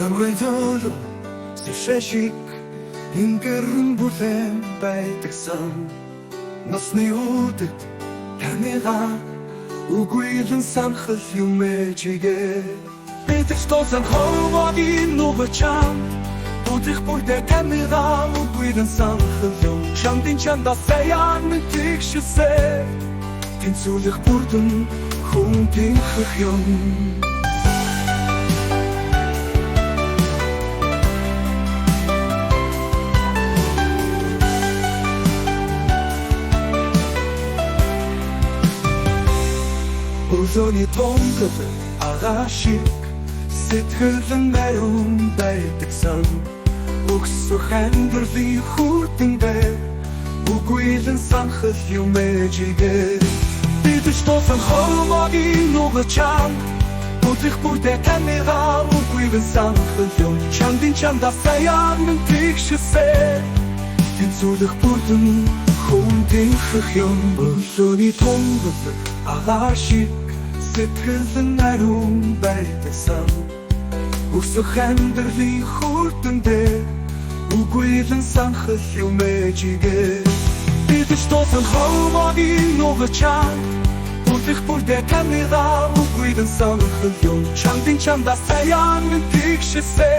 Дөрвөлөө сэшэшик ингэрэн бүлээн байдагсан насны үдэд таньгаа үгүйлэн санхал юм ээжигээ бид столсан ховогийн нүбачан будих бүрдэ таньгаа үгүйлэн санхал юм чамдын чамда саяан мэтгшсэ тэнцүүлэх бүрдэн хүн тэнхэх юм Озоны тонгод агашиг сэтгэлэн найран байдагсан Өгсөх амьдралын хүртэндээ үгүйлэн санхал юм ээжигээ бид ч тоосон хормогийн нүгчан будих бүрдэ таньгаа үгүйлэн санхал юм чамдын чамда саяан мэнтгшсэ тэнцүүлэх бүрдэн хүн тэнхэх юм Озоны тонгод агашиг сэтгэлэн найран байдагсан Өгсөх амьдралын хүртэндээ үгүйлэн санхал юм ээжигээ бид ч тоосон хормогийн нүгчан будих бүрдэ таньгаа үгүйлэн санхал юм чамдын чамда саяан мэнтгшсэ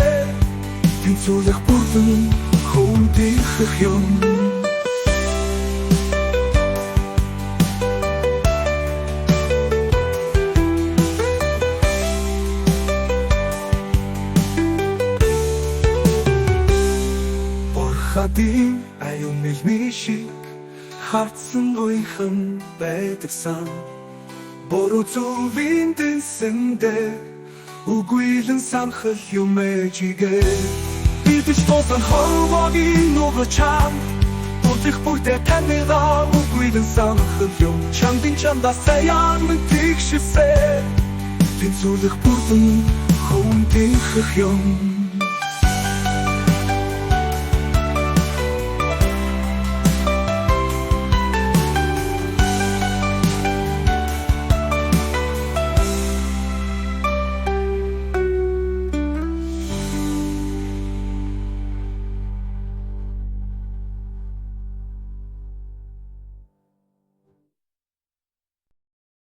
тэнцүүлэх бүрдэн хүн тэнхэх юм Хадим аюун нэлмишиг хартсан уйхан байдагсан Бору зүвийн дэсэндээ үгүйлэн санхал юм ээжигээ бид ч тоосон хормогийн нүгчан будих бүрдэ таньгаа үгүйлэн санхал юм чамдын чамда саяан мэнтгшсэ тэнцүүлэх бүрдэн хүн тэнхэх юм